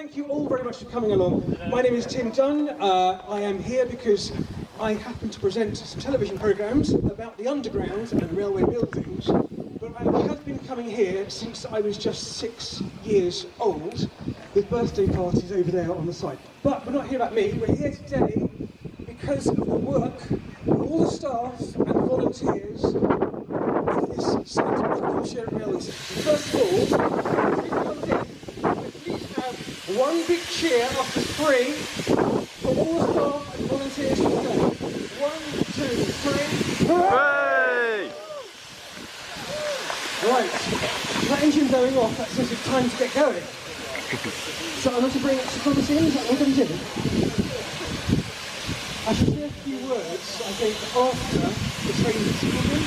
thank you all very much for coming along. My name is Tim Dunn. I am here because I happen to present some television programmes about the underground and railway buildings, but I have been coming here since I was just 6 years old, with birthday parties over there on the side. But we're not here about me, we're here today because of the work of all the staff and volunteers at this site, Buckinghamshire Railway Centre. First of all, please have one big cheer after three for all the staff and volunteers today. 1, 2, 3. Hooray! Right, that engine going off, that says it's time to get going. So I'm going to bring extra in, is that what I'm going to do? I should say a few words, I think, after the train is moving.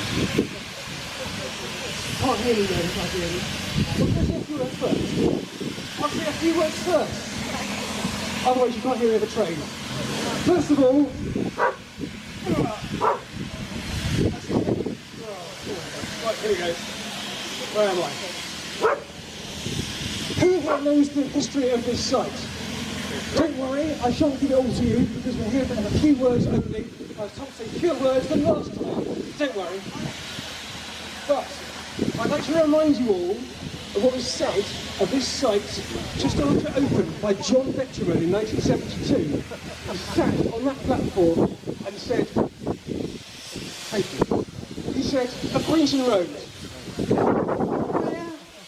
Can't hear me then, can't hear me. But can I say a few words first? I'll say a few words first. Otherwise you can't hear me over the train. First of all, right, here we go. Where am I? Who here knows the history of this site? Don't worry, I shan't give it all to you because we're here for a few words only. I was told to say fewer words than last time. Don't worry. But I'd like to remind you all of what was said of this site just after it opened by John Betjeman in 1972. He sat on that platform and said, thank you. He said, a Quainton Road.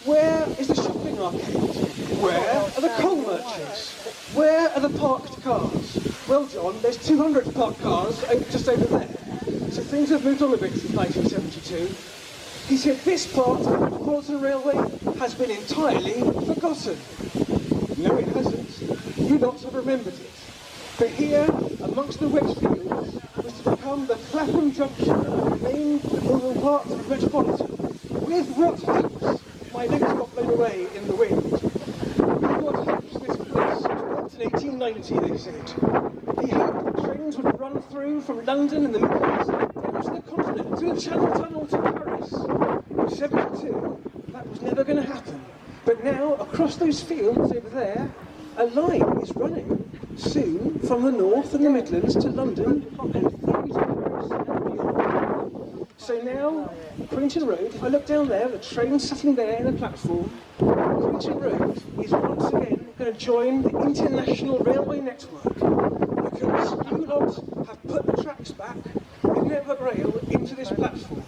Where is the shopping arcade? Where are the coal merchants? Where are the parked cars? Well, John, there's 200 parked cars just over there. So things have moved on a bit since 1972. He said this part of the Metropolitan Railway has been entirely forgotten. No, it hasn't. You lots have remembered it. But here, amongst the wet fields, was to become the Clapham Junction of the main rural part of the Metropolitan. With what hopes? My notes got blown away in the wind. With what hopes this place was built in 1890, they said. He hoped that trains would run through from London and the Midlands down to the continent, through the Channel Tunnel to Paris. In 72, that was never going to happen. But now, across those fields over there, a line is running soon from the north and the Midlands to London and through to Paris and beyond. So now, Quainton Road, if I look down there, the train sitting there in the platform, Quainton Road is once again going to join the international railway network because you lot have put the tracks back with Network Rail into this platform.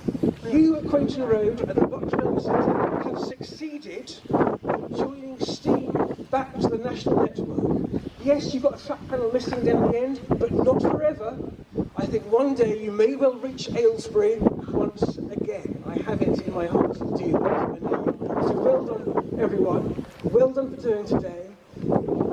You at Quainton Road at the Buckinghamshire Railway Centre have succeeded in joining steam back to the national network. Yes, you've got a track panel missing down the end, but not forever. I think one day you may well reach Aylesbury once again. I have it in my heart to do that. So well done, everyone. Well done for doing today.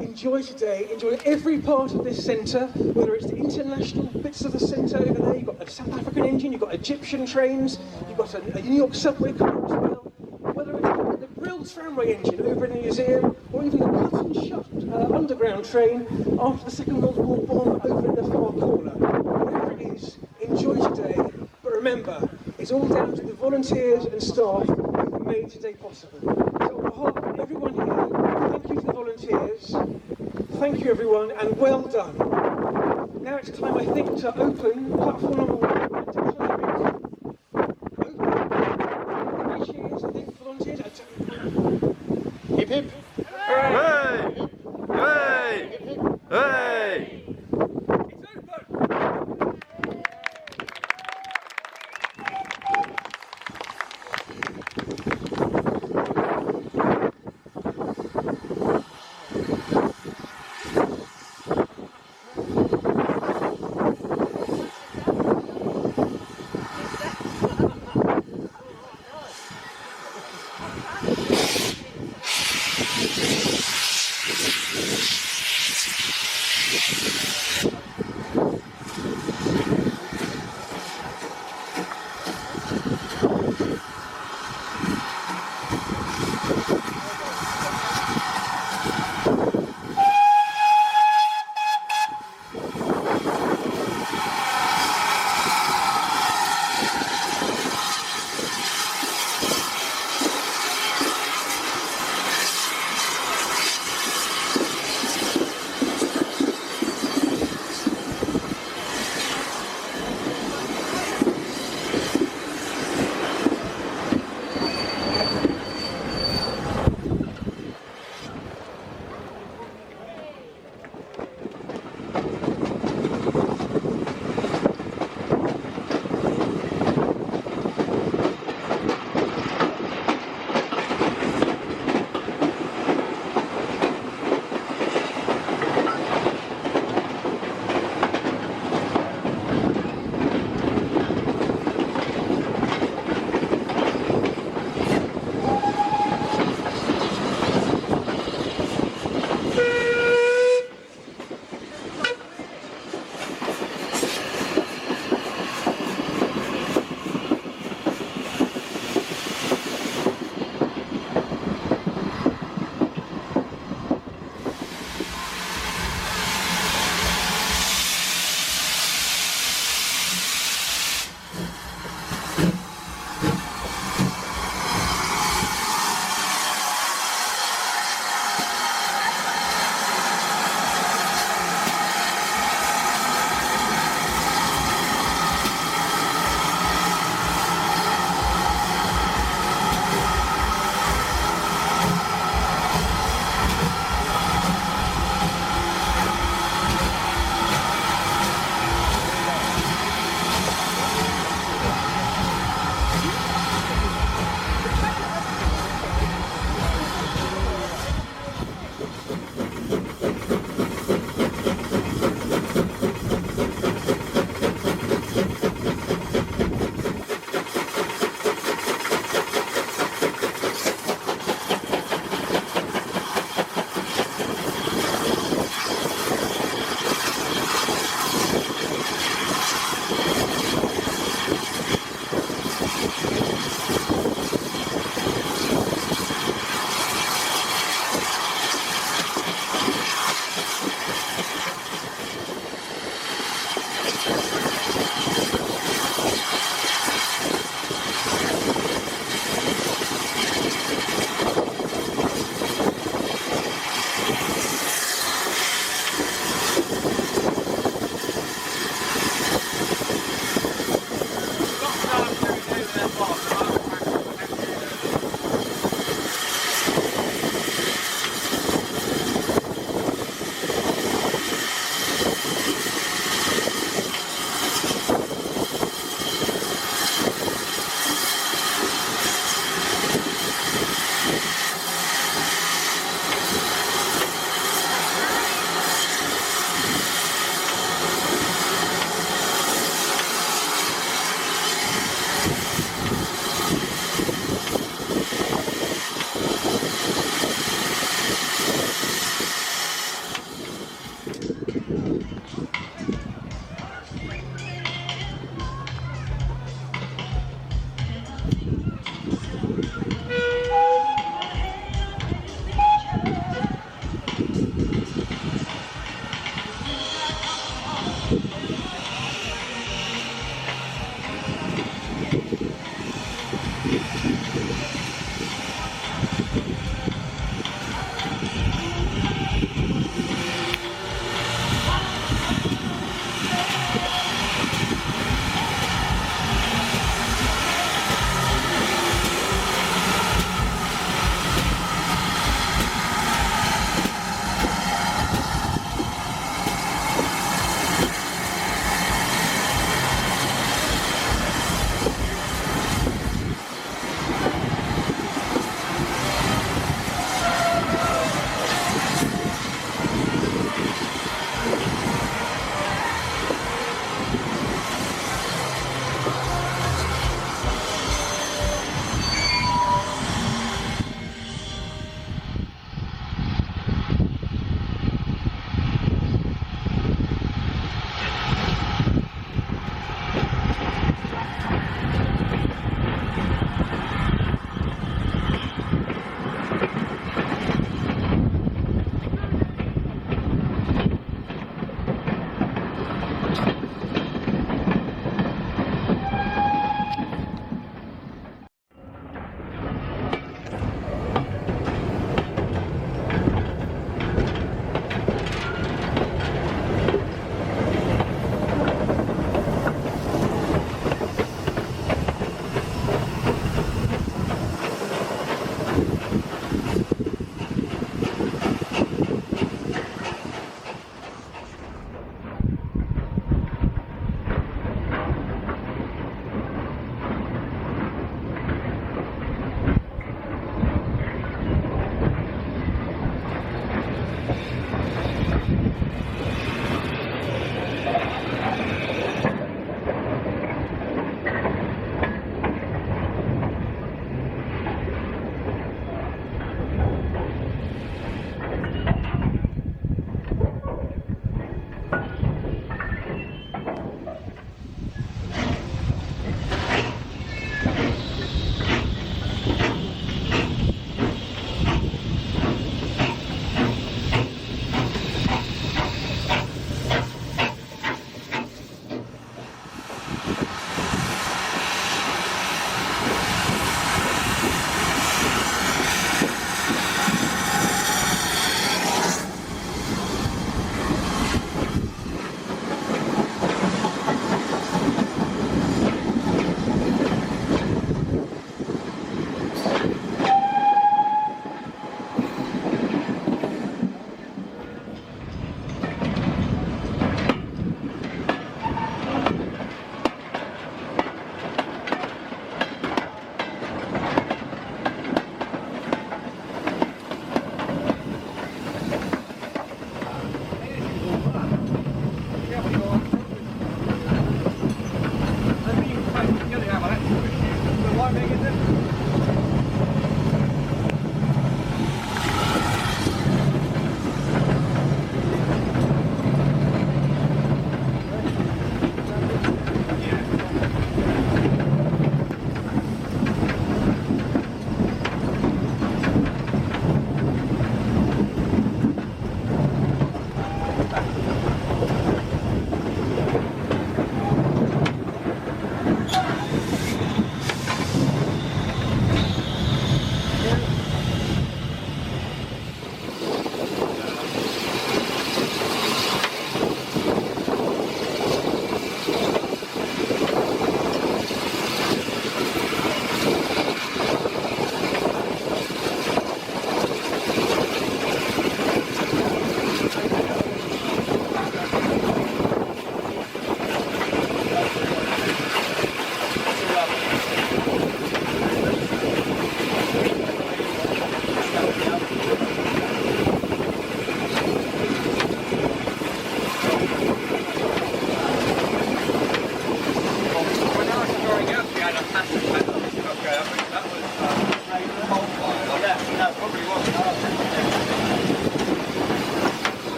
Enjoy today. Enjoy every part of this centre, whether it's the international bits of the centre over there. You've got a South African engine, you've got Egyptian trains, you've got a New York subway car as well. Whether it's the grilled tramway engine over in the museum, or even the cut and shut underground train after the Second World War bomb over in the far corner. Whatever it is, enjoy today. But remember, it's all down to the volunteers and staff who made today possible. So on behalf of everyone here, thank you to the volunteers, thank you everyone, and well done. Now it's time, I think, to open platform number